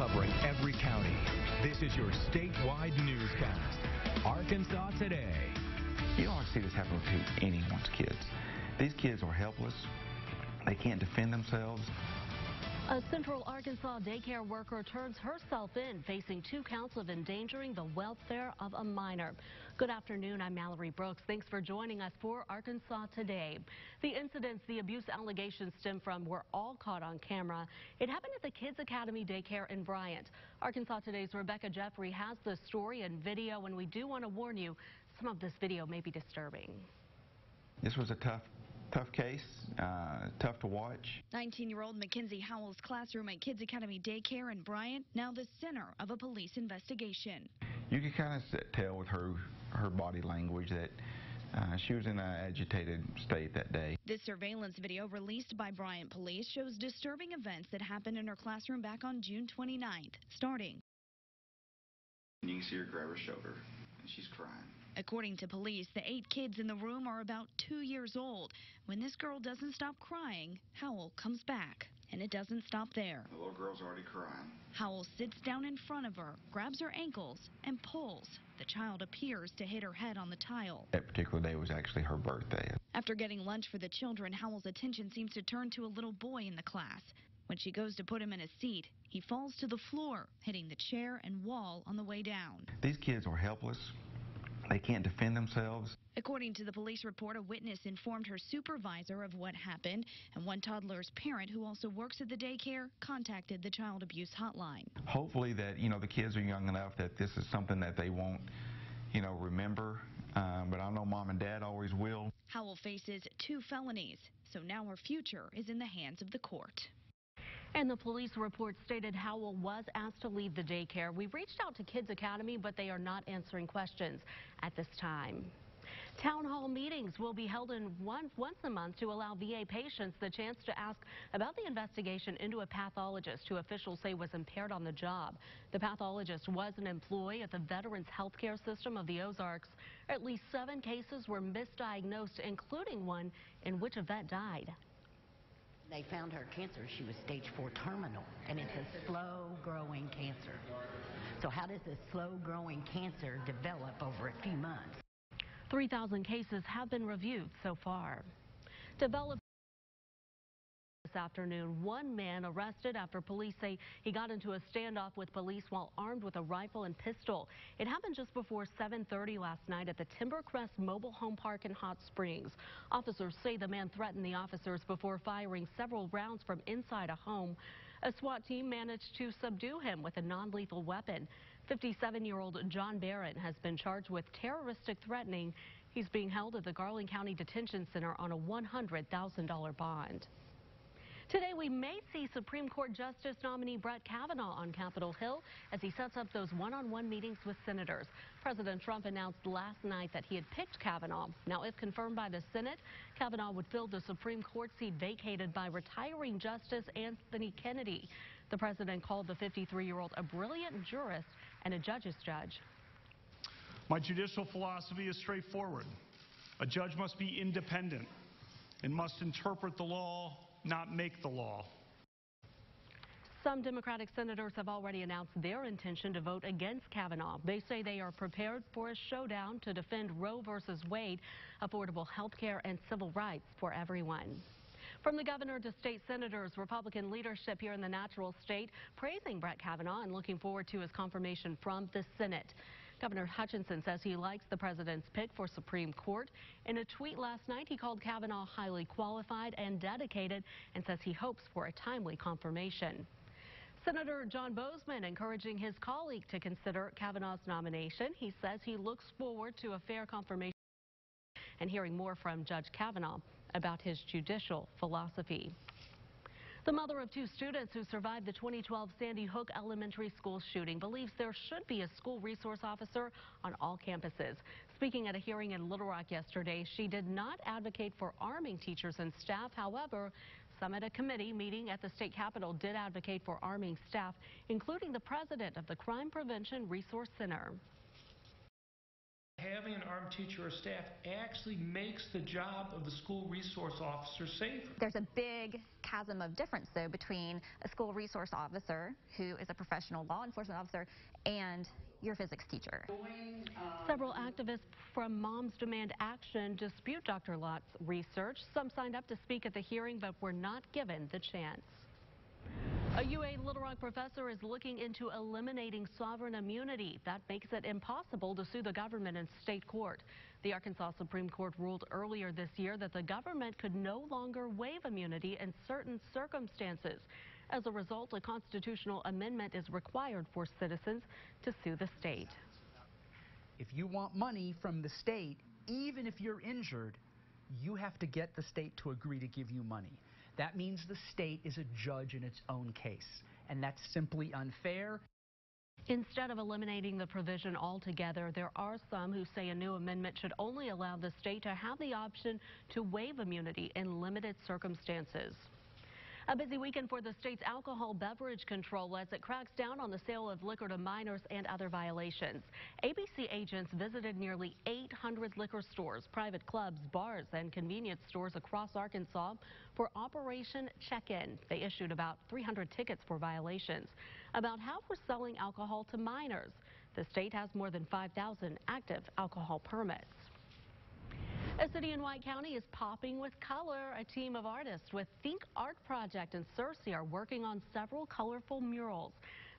covering every county. This is your statewide newscast. Arkansas Today. You don't want to see this happen to anyone's kids. These kids are helpless. They can't defend themselves. A Central Arkansas daycare worker turns herself in, facing 2 counts of endangering the welfare of a minor. Good afternoon, I'm Mallory Brooks. Thanks for joining us for Arkansas Today. The incidents the abuse allegations stem from were all caught on camera. It happened at the Kids Academy daycare in Bryant. Arkansas Today's Rebecca Jeffrey has the story and video, and we do want to warn you, some of this video may be disturbing. This was a tough case, tough to watch. 19-year-old Mackenzie Howell's classroom at Kids Academy Daycare in Bryant, now the center of a police investigation. You could kind of tell with her body language that she was in an agitated state that day. This surveillance video released by Bryant Police shows disturbing events that happened in her classroom back on June 29th, starting. You can see her grab her shoulder, and she's crying. According to police, the 8 kids in the room are about 2 years old. When this girl doesn't stop crying, Howell comes back. And it doesn't stop there. The little girl's already crying. Howell sits down in front of her, grabs her ankles, and pulls. The child appears to hit her head on the tile. That particular day was actually her birthday. After getting lunch for the children, Howell's attention seems to turn to a little boy in the class. When she goes to put him in a seat, he falls to the floor, hitting the chair and wall on the way down. These kids are helpless. They can't defend themselves. According to the police report, a witness informed her supervisor of what happened, and one toddler's parent, who also works at the daycare, contacted the child abuse hotline. Hopefully that, the kids are young enough that this is something that they won't, remember. But I know Mom and Dad always will. Howell faces 2 felonies, so now her future is in the hands of the court. And the police report stated Howell was asked to leave the daycare. We reached out to Kids Academy, but they are not answering questions at this time. Town hall meetings will be held once a month to allow VA patients the chance to ask about the investigation into a pathologist who officials say was impaired on the job. The pathologist was an employee at the Veterans Healthcare System of the Ozarks. At least 7 cases were misdiagnosed, including one in which a vet died. They found her cancer. She was stage 4 terminal, and it's a slow-growing cancer. So how does this slow-growing cancer develop over a few months? 3,000 cases have been reviewed so far. Developed this afternoon, 1 man arrested after police say he got into a standoff with police while armed with a rifle and pistol. It happened just before 7:30 last night at the Timbercrest Mobile Home Park in Hot Springs. Officers say the man threatened the officers before firing several rounds from inside a home. A SWAT team managed to subdue him with a non-lethal weapon. 57-year-old John Barrett has been charged with terroristic threatening. He's being held at the Garland County Detention Center on a $100,000 bond. Today, we may see Supreme Court Justice nominee Brett Kavanaugh on Capitol Hill as he sets up those one-on-one meetings with senators. President Trump announced last night that he had picked Kavanaugh. Now, if confirmed by the Senate, Kavanaugh would fill the Supreme Court seat vacated by retiring Justice Anthony Kennedy. The president called the 53-year-old a brilliant jurist and a judge's judge. My judicial philosophy is straightforward. A judge must be independent and must interpret the law, not make the law. Some Democratic senators have already announced their intention to vote against Kavanaugh. They say they are prepared for a showdown to defend Roe versus Wade, affordable health care, and civil rights for everyone. From the governor to state senators, Republican leadership here in the natural state praising Brett Kavanaugh and looking forward to his confirmation from the Senate. Governor Hutchinson says he likes the president's pick for Supreme Court. In a tweet last night, he called Kavanaugh highly qualified and dedicated and says he hopes for a timely confirmation. Senator John Boozman encouraging his colleague to consider Kavanaugh's nomination. He says he looks forward to a fair confirmation and hearing more from Judge Kavanaugh about his judicial philosophy. The mother of 2 students who survived the 2012 Sandy Hook Elementary School shooting believes there should be a school resource officer on all campuses. Speaking at a hearing in Little Rock yesterday, she did not advocate for arming teachers and staff. However, some at a committee meeting at the state capitol did advocate for arming staff, including the president of the Crime Prevention Resource Center. Having an armed teacher or staff actually makes the job of the school resource officer safer. There's a big chasm of difference, though, between a school resource officer, who is a professional law enforcement officer, and your physics teacher. Several activists from Moms Demand Action dispute Dr. Lott's research. Some signed up to speak at the hearing, but were not given the chance. A UA Little Rock professor is looking into eliminating sovereign immunity. That makes it impossible to sue the government in state court. The Arkansas Supreme Court ruled earlier this year that the government could no longer waive immunity in certain circumstances. As a result, a constitutional amendment is required for citizens to sue the state. If you want money from the state, even if you're injured, you have to get the state to agree to give you money. That means the state is a judge in its own case, and that's simply unfair. Instead of eliminating the provision altogether, there are some who say a new amendment should only allow the state to have the option to waive immunity in limited circumstances. A busy weekend for the state's alcohol beverage control as it cracks down on the sale of liquor to minors and other violations. ABC agents visited nearly 800 liquor stores, private clubs, bars, and convenience stores across Arkansas for Operation Check-In. They issued about 300 tickets for violations. About half were selling alcohol to minors. The state has more than 5,000 active alcohol permits. A city in White County is popping with color. A team of artists with Think Art Project and Cersei are working on several colorful murals.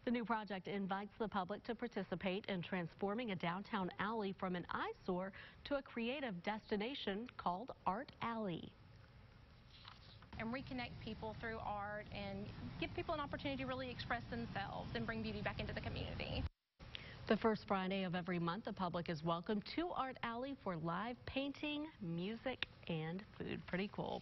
The new project invites the public to participate in transforming a downtown alley from an eyesore to a creative destination called Art Alley. And reconnect people through art and give people an opportunity to really express themselves and bring beauty back into the community. The first Friday of every month, the public is welcome to Art Alley for live painting, music, and food. Pretty cool.